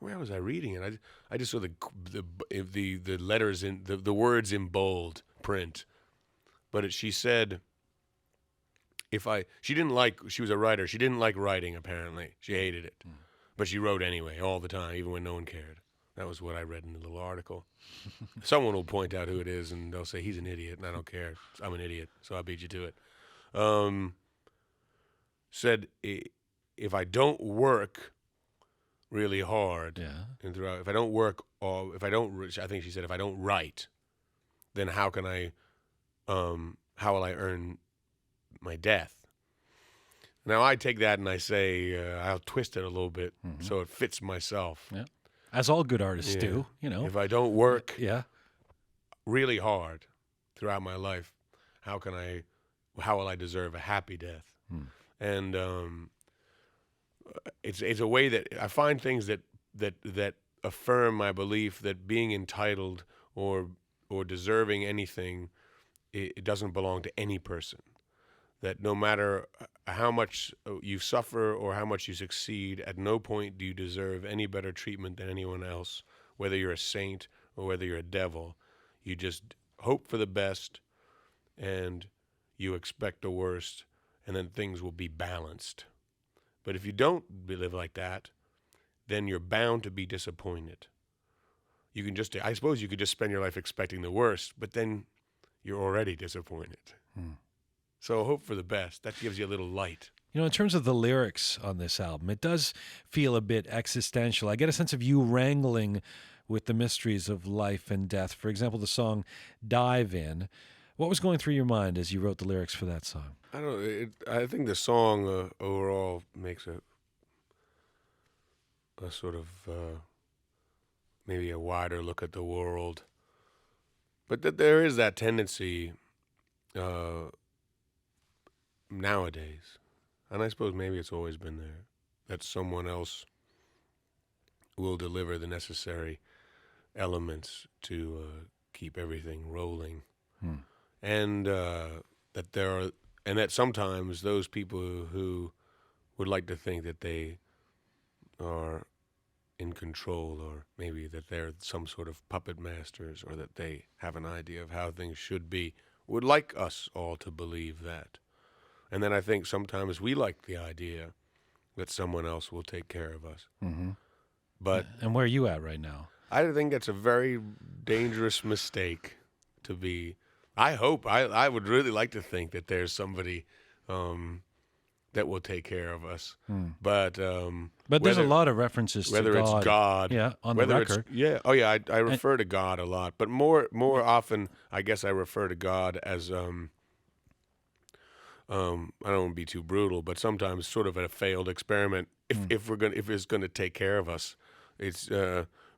where was I reading it? I just saw the letters in the words in bold print. But she said, she didn't like, she was a writer. She didn't like writing, apparently. She hated it. But she wrote anyway, all the time, even when no one cared. That was what I read in the little article. Someone will point out who it is, and they'll say, he's an idiot, and I don't care. I'm an idiot, so I'll beat you to it. Said, if I don't work really hard, and throughout, if I don't work, or if I don't, I think she said, if I don't write, then how can how will I earn my death? Now I take that and I say, I'll twist it a little bit so it fits myself. Yeah. As all good artists do, you know. If I don't work really hard throughout my life, how will I deserve a happy death? And it's a way that I find things that affirm my belief that being entitled or deserving anything, it doesn't belong to any person. That no matter how much you suffer or how much you succeed, at no point do you deserve any better treatment than anyone else, whether you're a saint or whether you're a devil. You just hope for the best and you expect the worst, and then things will be balanced. But if you don't live like that, then you're bound to be disappointed. I suppose you could just spend your life expecting the worst, but then you're already disappointed. So hope for the best. That gives you a little light. You know, in terms of the lyrics on this album, it does feel a bit existential. I get a sense of you wrangling with the mysteries of life and death. For example, the song Dive In. What was going through your mind as you wrote the lyrics for that song? I think the song overall makes a sort of maybe a wider look at the world. But that there is that tendency nowadays, and I suppose maybe it's always been there, that someone else will deliver the necessary elements to keep everything rolling. And that sometimes those people who would like to think that they are in control, or maybe that they're some sort of puppet masters, or that they have an idea of how things should be, would like us all to believe that. And then I think sometimes we like the idea that someone else will take care of us. But and where are you at right now? I think it's a very dangerous mistake to be. I hope, I would really like to think that there's somebody that will take care of us. But there's a lot of references to God. Whether it's God. On the record. I refer to God a lot. But more often, I guess I refer to God as, I don't want to be too brutal, but sometimes sort of a failed experiment. If it's gonna take care of us, it's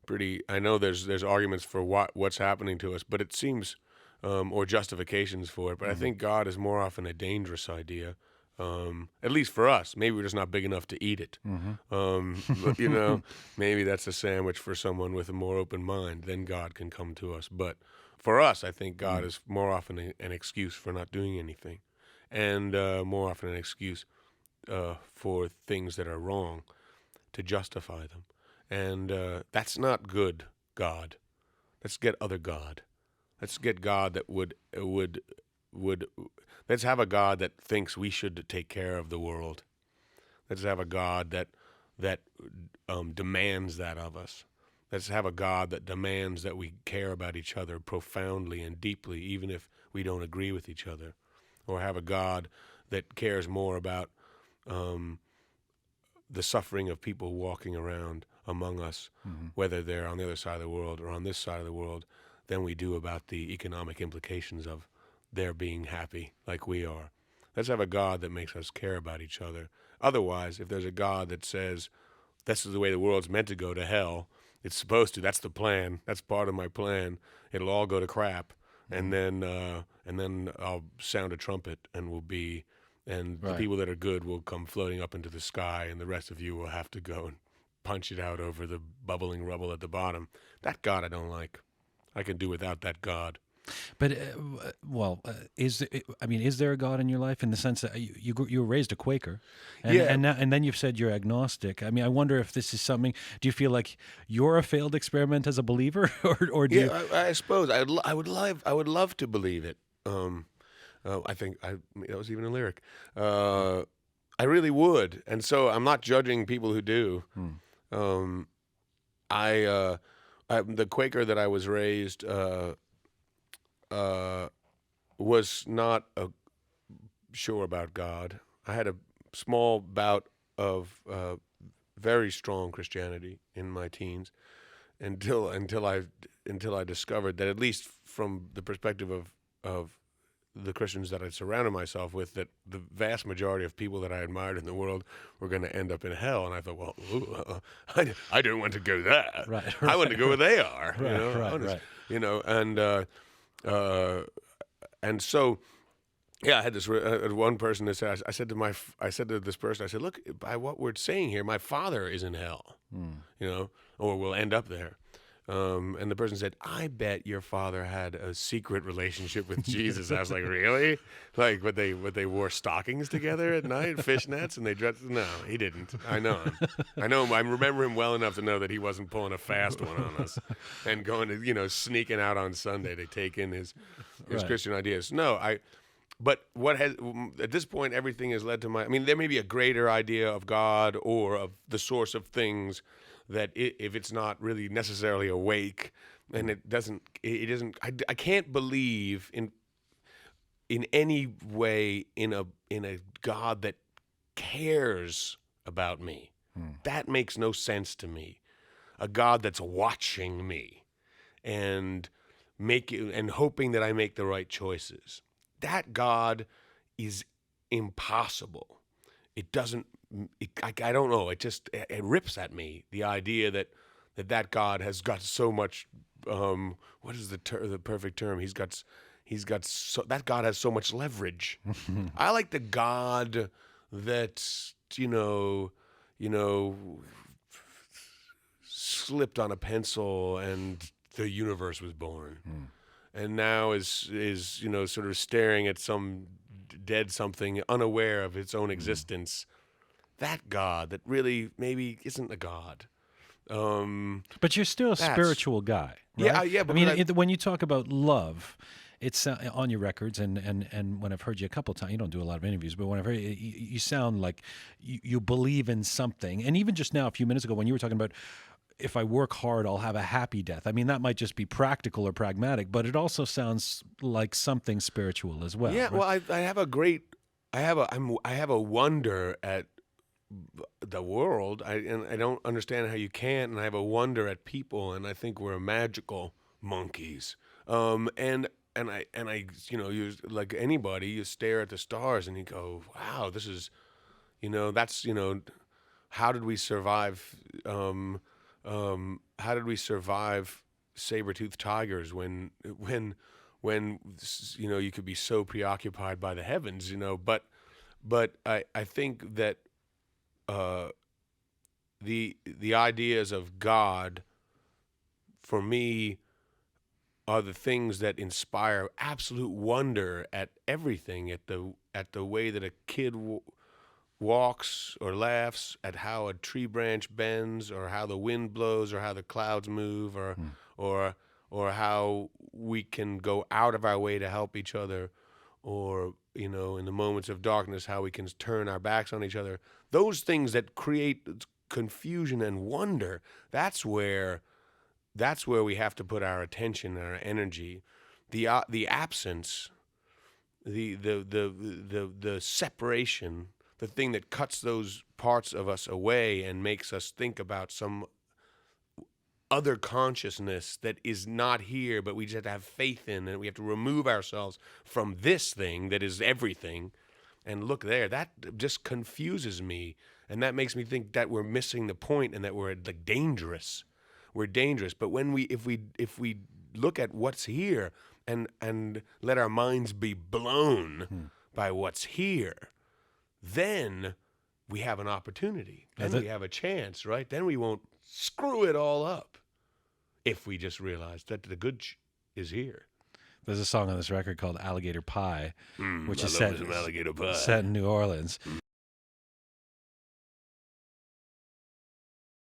pretty. I know there's arguments for what's happening to us, but it seems, or justifications for it. But I think God is more often a dangerous idea. At least for us. Maybe we're just not big enough to eat it. But, maybe that's a sandwich for someone with a more open mind. Then God can come to us. But for us, I think God is more often an excuse for not doing anything, and more often an excuse for things that are wrong to justify them. And that's not good, God. Let's get other God. Let's get God that would let's have a God that thinks we should take care of the world. Let's have a God that demands that of us. Let's have a God that demands that we care about each other profoundly and deeply, even if we don't agree with each other. Or have a God that cares more about the suffering of people walking around among us, whether they're on the other side of the world or on this side of the world, than we do about the economic implications of their being happy like we are. Let's have a God that makes us care about each other. Otherwise, if there's a God that says, this is the way the world's meant to go to hell, it's supposed to, that's the plan, that's part of my plan, it'll all go to crap, and then I'll sound a trumpet and the people that are good will come floating up into the sky, and the rest of you will have to go and punch it out over the bubbling rubble at the bottom. That God I don't like. I can do without that God. But I mean, is there a God in your life in the sense that you were raised a Quaker, and Yeah, and then you've said you're agnostic. I mean, I wonder if this is something. Do you feel like you're a failed experiment as a believer, or do you? yeah. I suppose I would love to believe it. I think that was even a lyric. I really would, and so I'm not judging people who do. Hmm. Um, the Quaker that I was raised uh, was not sure about God. I had a small bout of very strong Christianity in my teens until I discovered that, at least from the perspective of the Christians that I surrounded myself with, that the vast majority of people that I admired in the world were going to end up in hell. And I thought, well, I don't want to go there. Right, I want to right, go where they are. right, I right, want to, right. uh, and so yeah, I had this one person that said, I said to this person, I said, look, by what we're saying here, my father is in hell, Hmm. or will end up there. And the person said, I bet your father had a secret relationship with Jesus. I was like, really? Like, what they wore stockings together at night, fishnets, and they dressed? No, he didn't. I know him. I know him. I remember him well enough to know that he wasn't pulling a fast one on us and going to, sneaking out on Sunday to take in his Right. Christian ideas. No, but what has at this point everything has led to my. I mean, there may be a greater idea of God or of the source of things that if it's not really necessarily awake, and it doesn't. I can't believe in any way in a God that cares about me. Hmm. That makes no sense to me. A God that's watching me and hoping that I make the right choices. That God is impossible. It doesn't. I don't know. It rips at me, the idea that God has got so much. What is the perfect term? He's got so that God has so much leverage. I like the God that you know slipped on a pencil and the universe was born, and now is sort of staring at some dead something, unaware of its own existence. That God that really maybe isn't a God. But you're still a That's spiritual guy, yeah, right? yeah. I mean, Because when you talk about love, it's on your records, and when I've heard you a couple of times, you don't do a lot of interviews, but when I've heard you, you sound like you believe in something. And even just now, a few minutes ago, when you were talking about if I work hard, I'll have a happy death. I mean, that might just be practical or pragmatic, but it also sounds like something spiritual as well, yeah, right? well, I have a great, I have a wonder at the world. And I don't understand how you can't. And I have a wonder at people, and I think we're magical monkeys. And I, you like anybody, you stare at the stars and you go, wow, this is, that's, how did we survive? How did we survive saber-toothed tigers when you could be so preoccupied by the heavens, but I think that uh, the ideas of God for me are the things that inspire absolute wonder at everything, at the way that a kid walks or laughs, at how a tree branch bends, or how the wind blows, or how the clouds move, or or how we can go out of our way to help each other, or in the moments of darkness how we can turn our backs on each other. Those things that create confusion and wonder, that's where we have to put our attention and our energy. The absence, the separation, the thing that cuts those parts of us away and makes us think about some other consciousness that is not here, but we just have to have faith in, and we have to remove ourselves from this thing that is everything and look there. That just confuses me, and that makes me think that we're missing the point and that we're like dangerous. We're dangerous. But if we look at what's here and let our minds be blown by what's here, then we have an opportunity. Then we have a chance, right? Then we won't screw it all up if we just realize that the good is here. There's a song on this record called Alligator Pie, which I is love me some alligator pie. set in New Orleans.